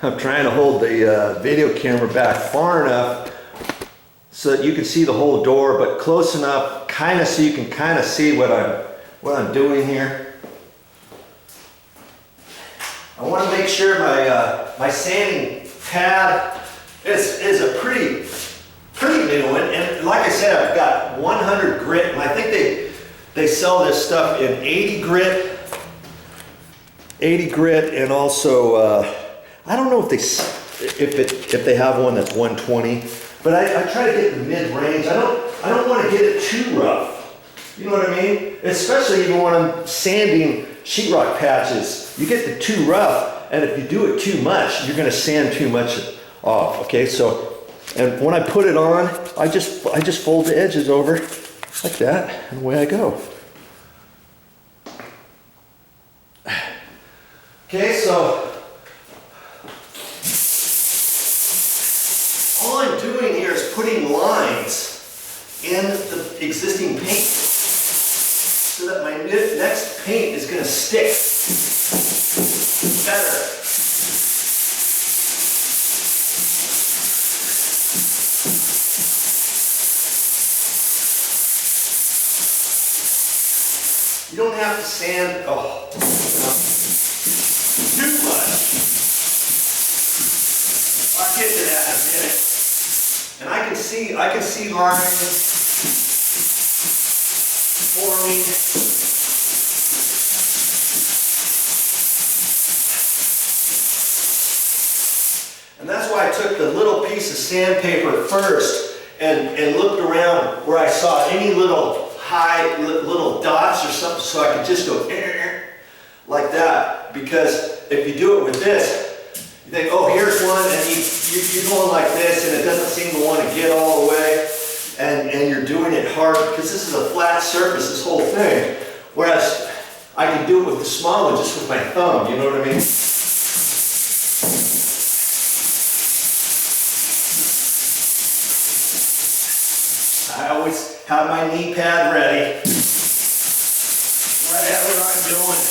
I'm trying to hold the video camera back far enough so that you can see the whole door, but close enough kind of so you can kind of see what I'm doing here. I want to make sure my sanding pad is a pretty new one, and like I said, I've got 100 grit, and I think they sell this stuff in 80 grit, and also I don't know if they have one that's 120, but I try to get the mid-range. I don't want to get it too rough. You know what I mean? Especially even when I'm sanding sheetrock patches. You get the too rough, and if you do it too much, you're going to sand too much off. Okay, so. And when I put it on, I just fold the edges over like that, and away I go. Okay, so all I'm doing here is putting lines in the existing paint so that my next paint is going to stick better. You don't have to sand too much. I'll get to that in a minute. And I can see lines forming. And that's why I took the little piece of sandpaper first and looked around where I saw any little dots or something, so I could just go like that. Because if you do it with this, you think, oh, here's one, and you're going like this, and it doesn't seem to want to get all the way, and you're doing it hard because this is a flat surface, this whole thing. Whereas I can do it with the small one just with my thumb. You know what I mean? I always have my knee pad ready. Whatever I'm doing.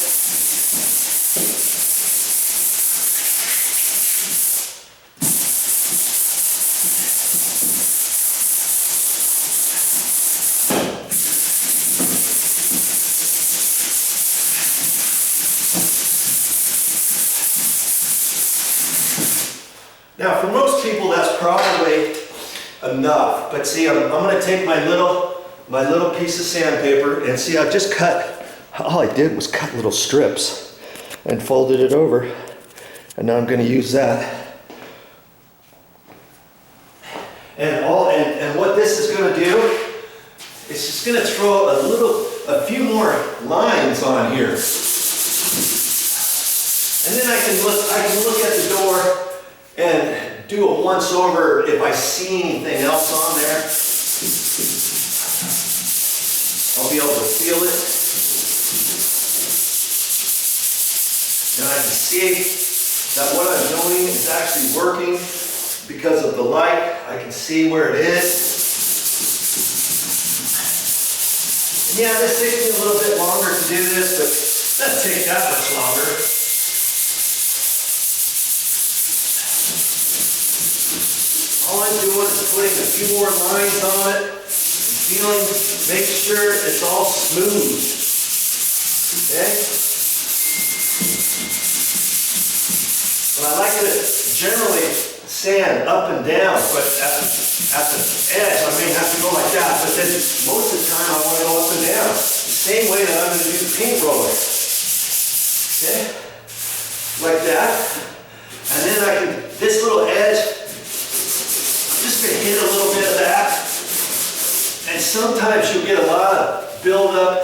Now, for most people, that's probably enough, but see, I'm going to take my little piece of sandpaper, and see, I've just cut, all I did was cut little strips and folded it over, and now I'm going to use that. And what this is going to do, it's just going to throw a few more lines on here, and then I can look at the door and do a once over if I see anything else on there. I'll be able to feel it. And I can see that what I'm doing is actually working because of the light. I can see where it is. And yeah, this takes me a little bit longer to do this, but it doesn't take that much longer. All I'm doing is putting a few more lines on it, and make sure it's all smooth. Okay? Well, I like to generally sand up and down, but at the edge I may have to go like that, but then most of the time I want to go up and down. The same way that I'm going to do the paint roller. Okay? Like that. And then I can, this little edge, just going to hit a little bit of that, and sometimes you'll get a lot of buildup.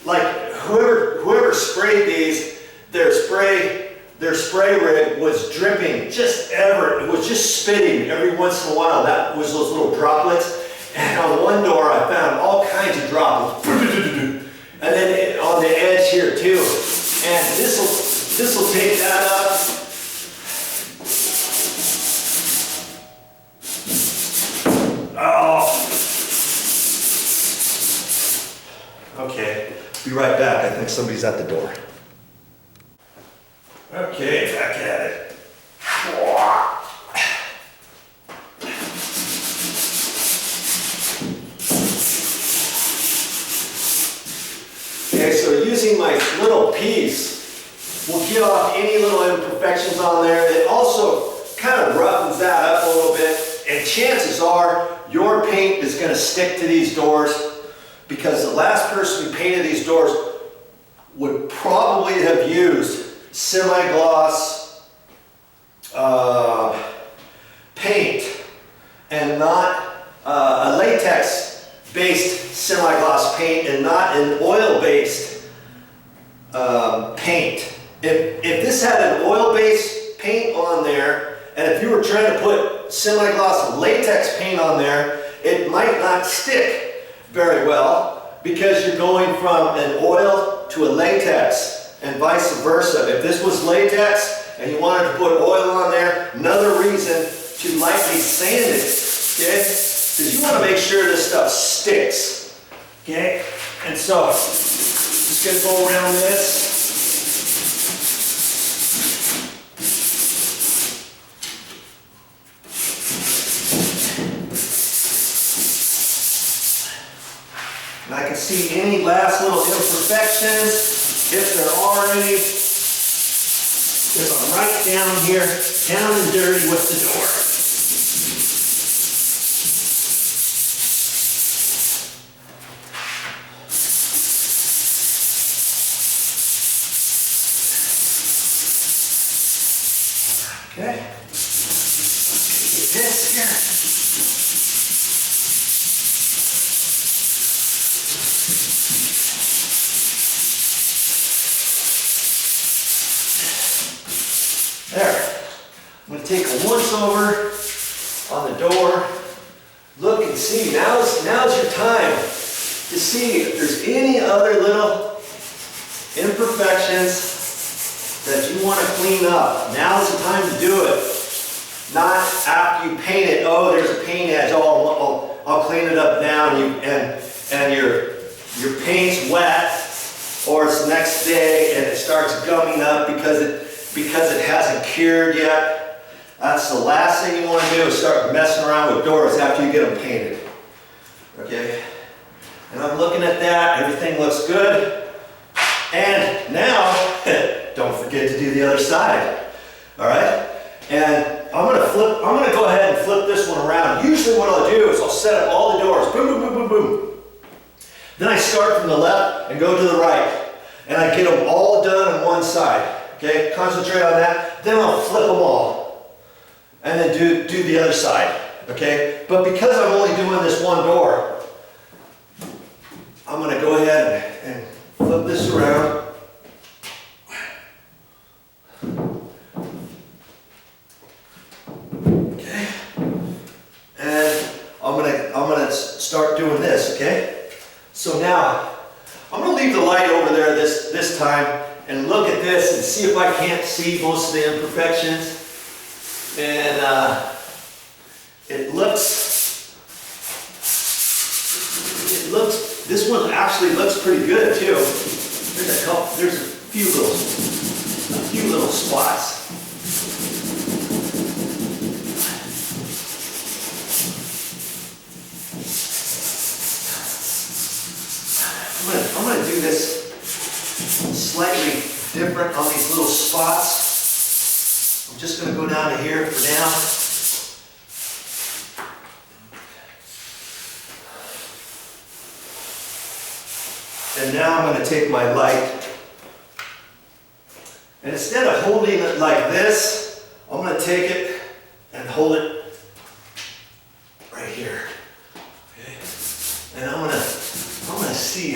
Like whoever sprayed these, their spray rig was dripping it was just spitting every once in a while. That was those little droplets. And on one door I found all kinds of droplets, and then on the edge here too. And this will take that up. Oh. Okay, be right back. I think somebody's at the door. Okay, back at it. Okay, so using my little piece will get off any little imperfections on there. It also kind of roughens that up a little bit, and chances are your paint is going to stick to these doors, because the last person who painted these doors would probably have used semi-gloss paint and not a latex-based semi-gloss paint and not an oil-based paint. If this had an oil-based paint on there, and if you were trying to put semi-gloss latex paint on there, it might not stick very well, because you're going from an oil to a latex and vice versa. If this was latex and you wanted to put oil on there, another reason to lightly sand it, okay? Because you want to make sure this stuff sticks, okay? And so, just going to go around this. And I can see any last little imperfections, if there are any. If I'm right down here, down and dirty with the door. Okay. Get this here. There. I'm going to take a once over on the door. Look and see. Now's your time to see if there's any other little imperfections that you want to clean up. Now's the time to do it. Not after you paint it. Oh, there's a paint edge. Oh, I'll clean it up now, and your paint's wet, or it's the next day and it starts gumming up because it hasn't cured yet. That's the last thing you want to do, is start messing around with doors after you get them painted. Okay? And I'm looking at that, everything looks good. And now, don't forget to do the other side. Alright? And I'm gonna go ahead and flip this one around. Usually what I'll do is I'll set up all the doors, boom, boom, boom, boom, boom. Then I start from the left and go to the right. And I get them all done on one side. Okay, concentrate on that. Then I'll flip them all. And then do the other side. Okay? But because I'm only doing this one door, I'm going to go ahead and flip this around. Okay? And I'm gonna start doing this, okay? So now, I'm going to leave the light over there this time and look at this and see if I can't see most of the imperfections. And this one actually looks pretty good too. There's a few little spots. I'm going to do this slightly different on these little spots. I'm just going to go down to here for now. And now I'm going to take my light, and instead of holding it like this, I'm going to take it and hold it right here. Okay? And I'm going to see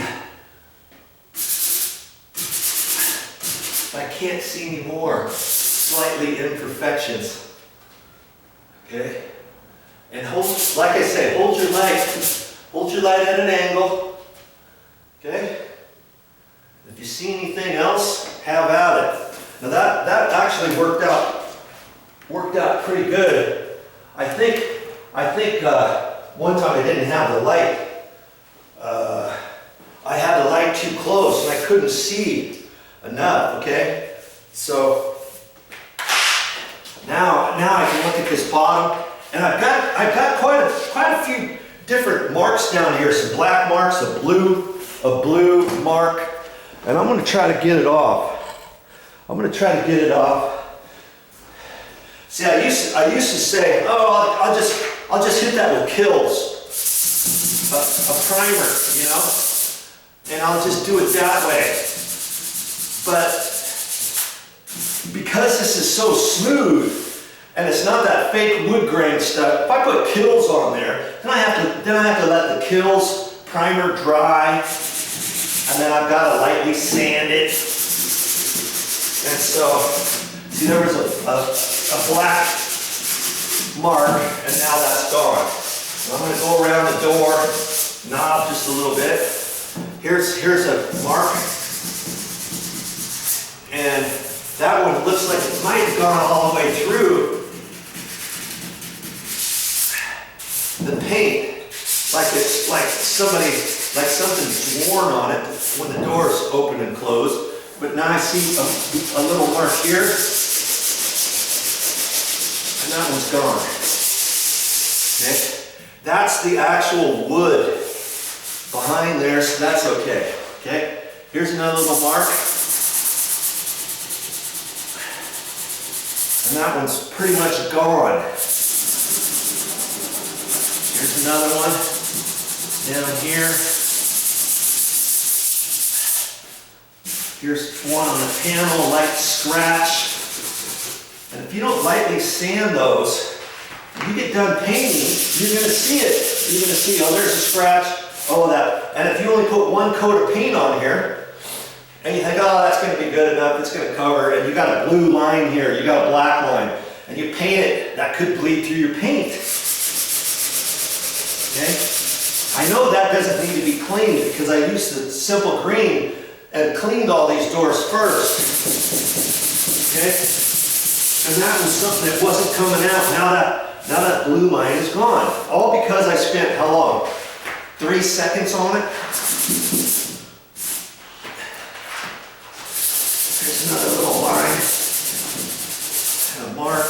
if I can't see any more slightly imperfections. Okay? And like I said, hold your light at an angle. Okay? If you see anything else, have at it. Now that actually worked out pretty good. I think one time I didn't have the light. I had the light too close and I couldn't see enough, okay? So Now I can look at this bottom, and I've got quite a few different marks down here. Some black marks, a blue mark, and I'm going to try to get it off. See, I used to say, oh, I'll just hit that with Kills, a primer, you know, and I'll just do it that way. But because this is so smooth and it's not that fake wood grain stuff, if I put Kills on there, then I have to let the Kills primer dry, and then I've got to lightly sand it. And so, see, there was a black mark, and now that's gone. So I'm going to go around the door knob just a little bit. Here's a mark, and that one looks like it might have gone all the way through the paint, like something's worn on it when the door's open and closed. But now I see a little mark here, and that one's gone. Okay, that's the actual wood behind there, so that's okay. Okay, here's another little mark. And that one's pretty much gone. Here's another one down here. Here's one on the panel, a light scratch. And if you don't lightly sand those, when you get done painting, you're going to see it. You're going to see, oh, there's a scratch, oh, that. And if you only put one coat of paint on here, and you think, oh, that's going to be good enough, it's going to cover, and you got a blue line here, you got a black line, and you paint it, that could bleed through your paint. Okay? I know that doesn't need to be cleaned because I used the simple green and cleaned all these doors first. Okay? And that was something that wasn't coming out. Now that blue line is gone. All because I spent, how long? 3 seconds on it? There's another little line. And a mark.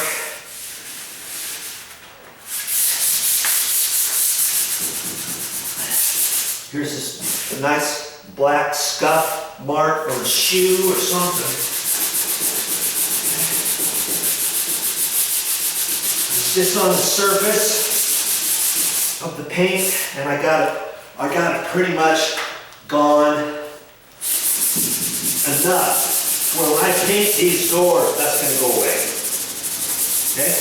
Here's this nice black scuff mark or a shoe or something. It's just on the surface of the paint, and I got it pretty much gone enough. Well, when I paint these doors, that's going to go away. Okay?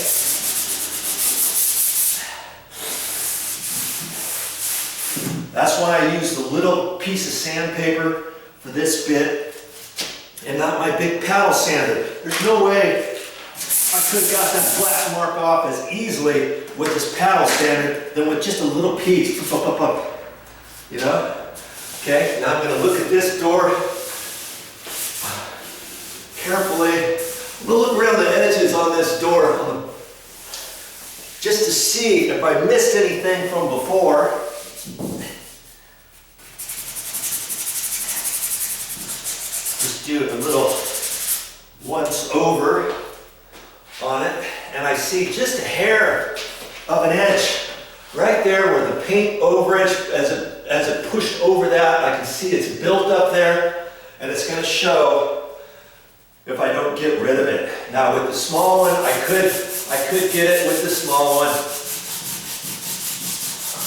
That's why I used a little piece of sandpaper for this bit and not my big paddle sander. There's no way I could have got that black mark off as easily with this paddle sander than with just a little piece. You know? Okay, now I'm going to look at this door carefully. We'll look around the edges on this door just to see if I missed anything from before. Just do a little once over on it, and I see just a hair of an edge right there where the paint overage, as it pushed over that, I can see it's built up there, and it's going to show if I don't get rid of it. Now with the small one, I could get it with the small one.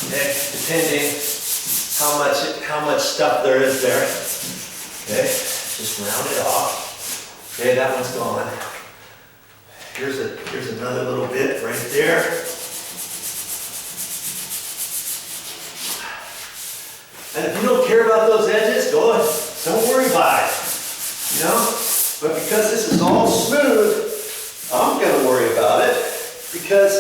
Okay, depending how much stuff there is there. Okay, just round it off. Okay, that one's gone. Here's another little bit right there. And if you don't care about those edges, go ahead. Don't worry about it. You know? But because this is all smooth, I'm going to worry about it because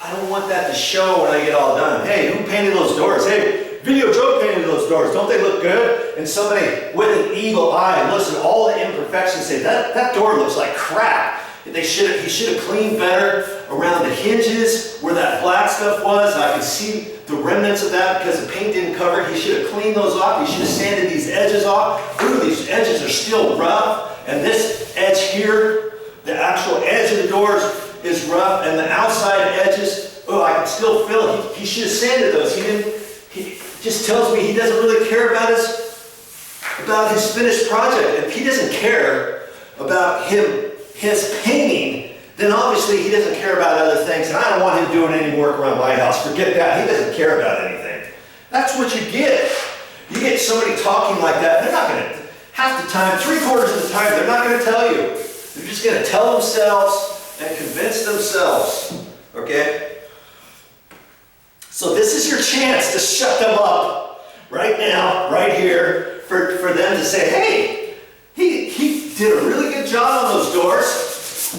I don't want that to show when I get all done. Hey, who painted those doors? Hey, VideoJoe painted those doors. Don't they look good? And somebody with an eagle eye looks at all the imperfections and say, that door looks like crap. He should have cleaned better around the hinges where that black stuff was. I could see the remnants of that because the paint didn't cover it. He should have cleaned those off. He should have sanded these edges off. Ooh, these edges are still rough. And this edge here the actual edge of the doors is rough, and the outside edges, oh, I can still feel it. He should have sanded those. He just tells me he doesn't really care about his finished project. If he doesn't care about his painting, then obviously he doesn't care about other things, and I don't want him doing any work around my house. Forget that. He doesn't care about anything. That's what you get. You get somebody talking like that, they're not going to, half the time, 3/4 of the time, they're not going to tell you. They're just going to tell themselves and convince themselves, okay? So this is your chance to shut them up right now, right here, for them to say, hey, he did a really good job on those doors.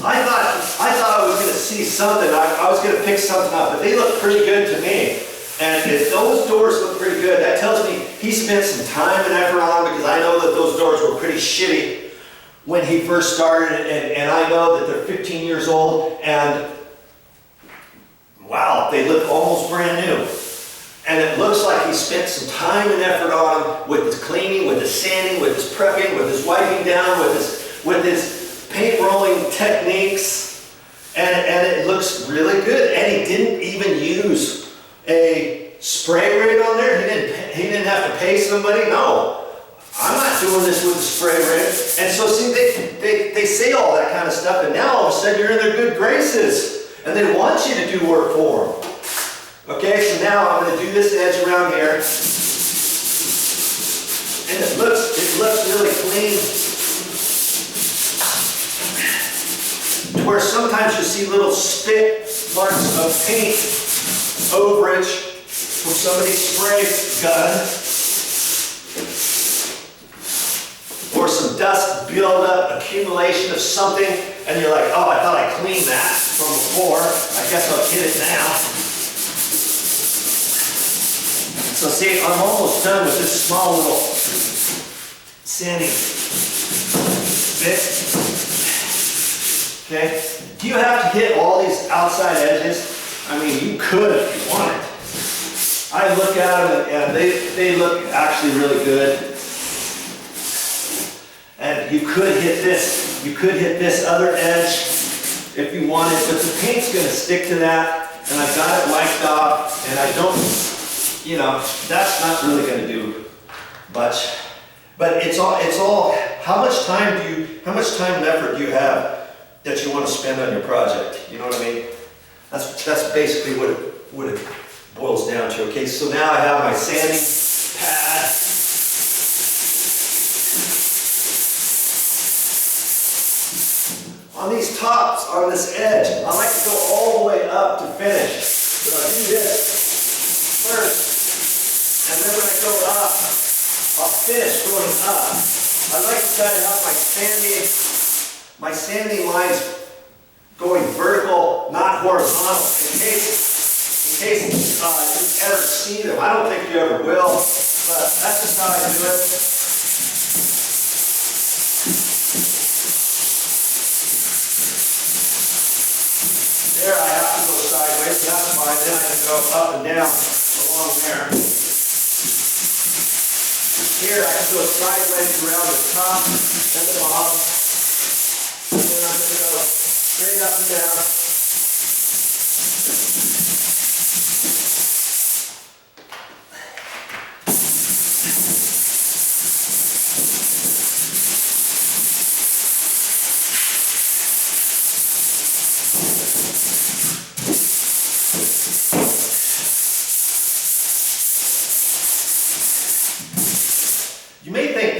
I thought I was going to see something. I was going to pick something up, but they look pretty good to me. And if those doors look pretty good, that tells me he spent some time and effort on them, because I know that those doors were pretty shitty when he first started, and I know that they're 15 years old, and wow, they look almost brand new. And it looks like he spent some time and effort on them, with his cleaning, with his sanding, with his prepping, with his wiping down, with his paint rolling techniques, and it looks really good. And he didn't even use a spray rig on there. He didn't have to pay somebody. No, I'm not doing this with a spray rig. And so see, they say all that kind of stuff, and now all of a sudden you're in their good graces, and they want you to do work for them. Okay, so now I'm going to do this edge around here, and it looks really clean. To where sometimes you see little spit marks of paint overage from somebody's spray gun, or some dust build-up, accumulation of something, and you're like, oh, I thought I cleaned that from before. I guess I'll hit it now. So see, I'm almost done with this small little sanding bit. Okay? Do you have to hit all these outside edges? I mean, you could if you wanted. I look at them and they look actually really good. And you could hit this other edge if you wanted, but the paint's going to stick to that, and I've got it wiped off, and I don't, you know, that's not really going to do much. But it's all, how much time and effort do you have that you want to spend on your project? You know what I mean? That's basically what it boils down to. Okay, so now I have my sanding pad. On these tops, on this edge, I like to go all the way up to finish. So I do this first, and then when I go up, I'll finish going up. I like to try to have my sanding lines going vertical, not horizontal, in case you ever see them. I don't think you ever will, but that's just how I do it. There I have to go sideways, so that's fine. Then I can go up and down along there. Here I can go sideways around the top and the bottom. And then I'm going to go straight up and down. You may think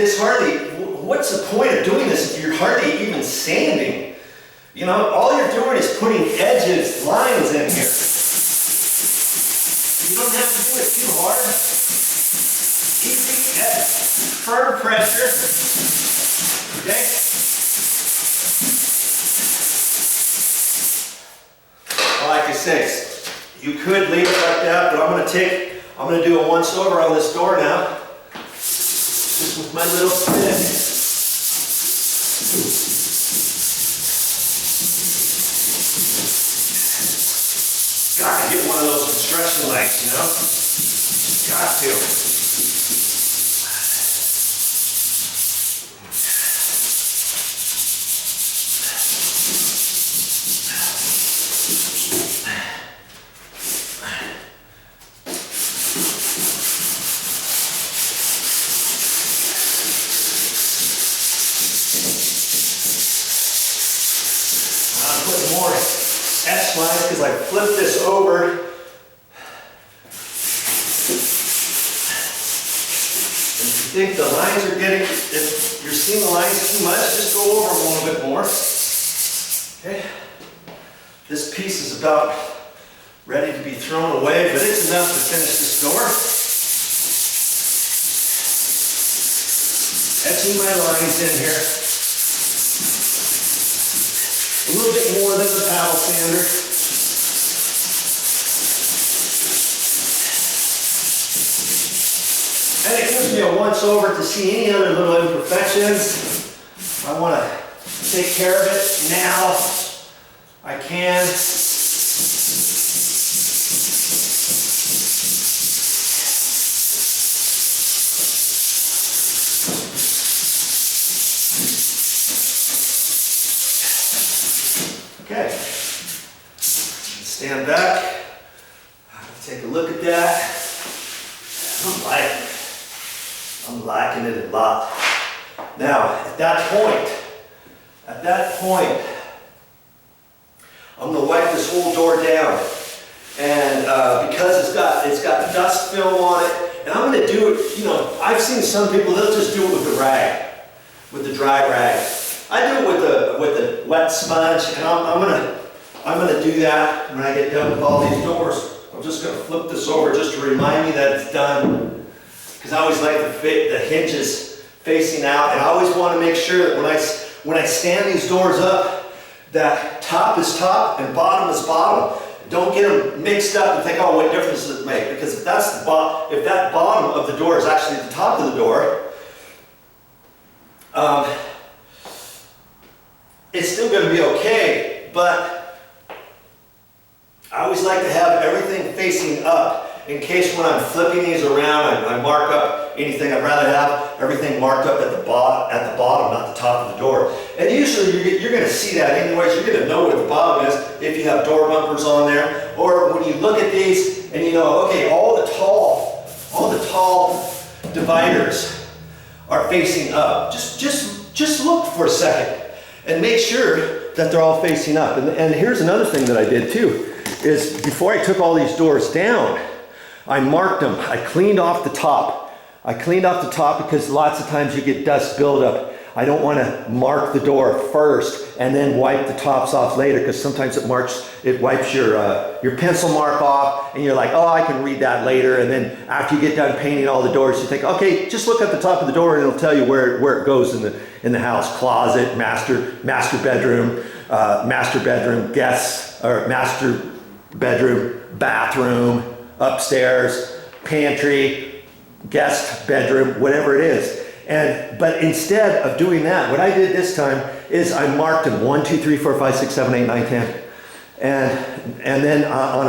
what's the point of doing this if you're hardly even sanding? You know, all you're doing is putting edges, lines in here. You don't have to do it too hard. Easy, firm pressure. Okay? Well, like I say, you could leave it like that, but I'm going to do a once over on this door now. Just with my little stick. Gotta get one of those construction lights, you know? Got to. put more S lines because I flipped this over. If you think the lines are getting, if you're seeing the lines too much, just go over them a little bit more. Okay. This piece is about ready to be thrown away, but it's enough to finish this door. Etching my lines in here. A little bit more than the paddle sander. And it gives me a once over to see any other little imperfections. I want to take care of it now. I can. Okay. Stand back. Take a look at that. I'm liking it a lot. Now, at that point, I'm going to wipe this whole door down, and because it's got dust film on it, and I'm going to do it. You know, I've seen some people, they'll just do it with the rag, with the dry rag. I do it with the wet sponge, and I'm gonna do that when I get done with all these doors. I'm just gonna flip this over just to remind me that it's done, because I always like the hinges facing out, and I always want to make sure that when I stand these doors up, that top is top and bottom is bottom. Don't get them mixed up and think, oh, what difference does it make? Because if that bottom of the door is actually the top of the door, it's still going to be okay, but I always like to have everything facing up in case when I'm flipping these around, I mark up anything. I'd rather have everything marked up at the bottom, not the top of the door. And usually you're going to see that anyways. You're going to know where the bottom is if you have door bumpers on there, or when you look at these and you know, okay, all the tall dividers are facing up. Just look for a second and make sure that they're all facing up. And here's another thing that I did too, is before I took all these doors down, I marked them. I cleaned off the top. Because lots of times you get dust buildup. I don't want to mark the door first and then wipe the tops off later, because sometimes it wipes your pencil mark off, and you're like, oh, I can read that later. And then after you get done painting all the doors, you think, okay, just look at the top of the door and it'll tell you where it goes in the house. Closet, master bedroom, guests, or master bedroom, bathroom, upstairs, pantry, guest bedroom, whatever it is. But instead of doing that, what I did this time is I marked them 1, 2, 3, 4, 5, 6, 7, 8, 9, 10. And then on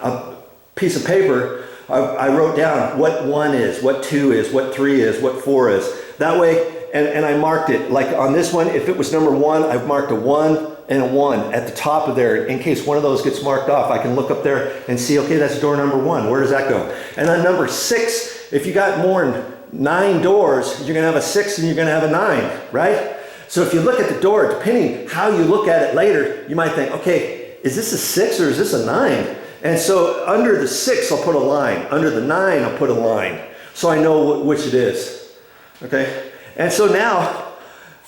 a piece of paper, I wrote down what 1 is, what 2 is, what 3 is, what 4 is. That way, and I marked it. Like on this one, if it was number 1, I've marked a 1 and a 1 at the top of there. In case one of those gets marked off, I can look up there and see, okay, that's door number 1. Where does that go? And on number 6, if you got more than 9 doors, you're gonna have a 6 and you're gonna have a 9, right? So if you look at the door, depending how you look at it later, you might think, okay, is this a 6 or is this a 9? And so under the 6, I'll put a line. Under the 9, I'll put a line. So I know which it is, okay? And so now,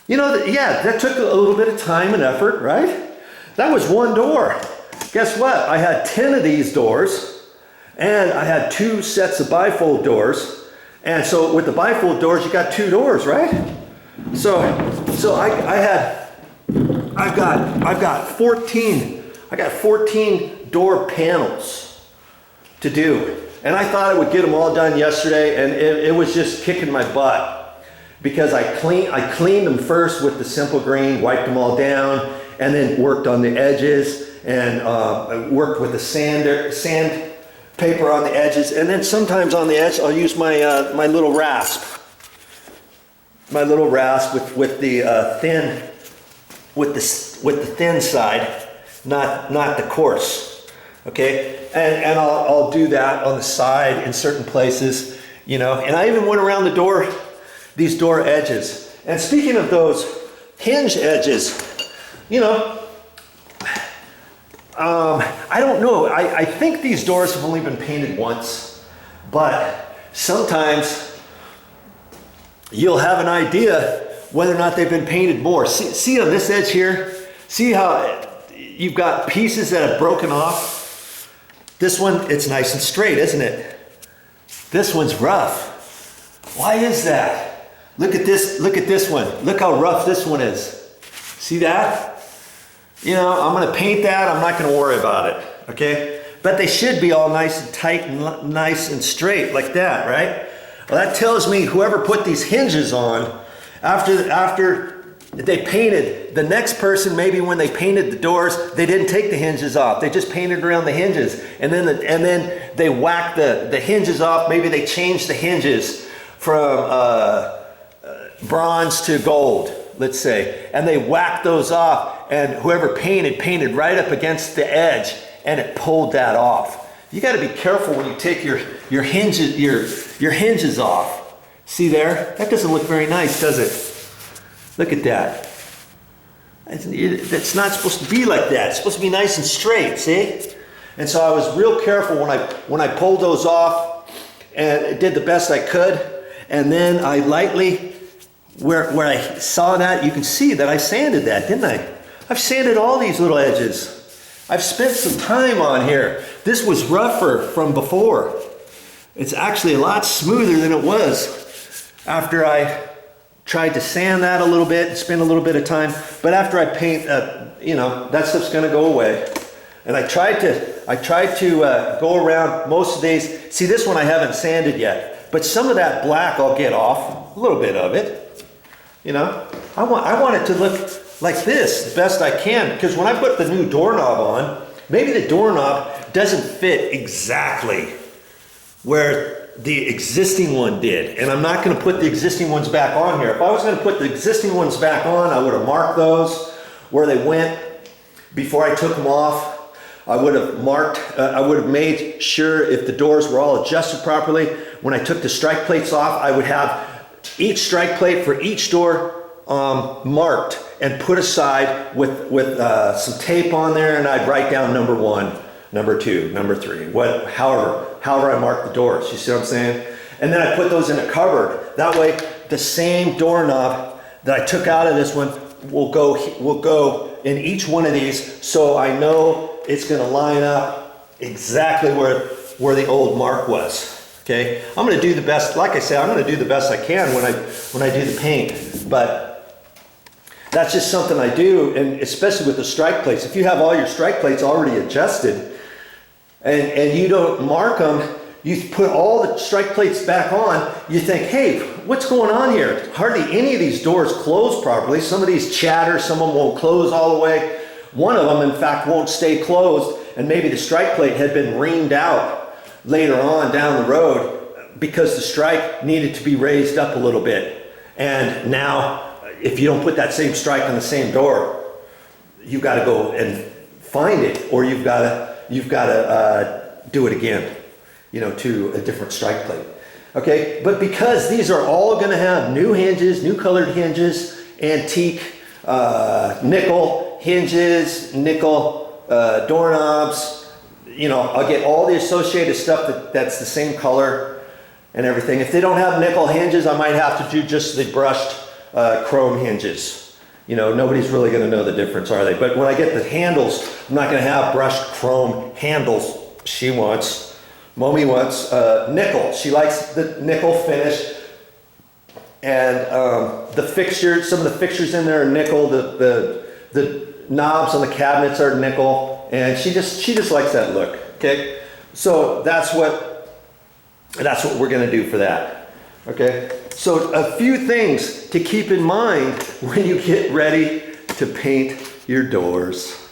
you know, that took a little bit of time and effort, right? That was 1 door. Guess what? I had 10 of these doors, and I had 2 sets of bifold doors. And so with the bifold doors, you got 2 doors, right? So I've got 14 door panels to do. And I thought I would get them all done yesterday, and it was just kicking my butt, because I cleaned them first with the simple green, wiped them all down, and then worked on the edges, and worked with the sand paper on the edges, and then sometimes on the edge I'll use my my little rasp with the thin side, not the coarse. Okay, and I'll do that on the side in certain places, you know. And I even went around the door, these door edges. And speaking of those hinge edges, you know, I don't know. I think these doors have only been painted once, but sometimes you'll have an idea whether or not they've been painted more. See on this edge here, see how you've got pieces that have broken off? This one, it's nice and straight, isn't it? This one's rough. Why is that? Look at this one. Look how rough this one is. See that? You know, I'm gonna paint that, I'm not gonna worry about it, okay? But they should be all nice and tight and nice and straight like that, right? Well, that tells me whoever put these hinges on, after they painted, the next person, maybe when they painted the doors, they didn't take the hinges off. They just painted around the hinges. And then they whacked the hinges off. Maybe they changed the hinges from bronze to gold, let's say. And they whacked those off. And whoever painted right up against the edge, and it pulled that off. You got to be careful when you take your hinges off. See there? That doesn't look very nice, does it? Look at that. It's not supposed to be like that. It's supposed to be nice and straight, see? And so I was real careful when I pulled those off, and did the best I could. And then I lightly, where I saw that, you can see that I sanded that, didn't I? I've sanded all these little edges. I've spent some time on here. This was rougher from before. It's actually a lot smoother than it was after I tried to sand that a little bit and spend a little bit of time. But after I paint, you know, that stuff's gonna go away. And I tried to go around most of these. See, this one I haven't sanded yet, but some of that black I'll get off, a little bit of it. You know, I want it to look like this the best I can, because when I put the new doorknob on, maybe the doorknob doesn't fit exactly where the existing one did. And I'm not gonna put the existing ones back on here. If I was gonna put the existing ones back on, I would have marked those where they went before I took them off. I would have made sure if the doors were all adjusted properly. When I took the strike plates off, I would have each strike plate for each door marked and put aside with some tape on there, and I'd write down number 1, number 2, number 3, however I mark the doors. You see what I'm saying? And then I put those in a cupboard. That way, the same doorknob that I took out of this one will go in each one of these, so I know it's going to line up exactly where the old mark was. Okay, I'm going to do the best. Like I said, I'm going to do the best I can when I do the paint, but that's just something I do, and especially with the strike plates. If you have all your strike plates already adjusted and you don't mark them, you put all the strike plates back on, you think, hey, what's going on here? Hardly any of these doors close properly. Some of these chatter, some of them won't close all the way. One of them, in fact, won't stay closed, and maybe the strike plate had been reamed out later on down the road because the strike needed to be raised up a little bit. And now, if you don't put that same strike on the same door, you've got to go and find it, or you've got to do it again, you know, to a different strike plate. Okay, but because these are all going to have new hinges, new colored hinges, antique nickel hinges, nickel doorknobs, you know, I'll get all the associated stuff that's the same color and everything. If they don't have nickel hinges, I might have to do just the brushed chrome hinges. You know, nobody's really going to know the difference, are they? But when I get the handles, I'm not going to have brushed chrome handles. Mommy wants nickel. She likes the nickel finish. And the fixtures, some of the fixtures in there are nickel. The knobs on the cabinets are nickel, and she just likes that look. Okay, so that's what we're going to do for that. Okay, so a few things to keep in mind when you get ready to paint your doors.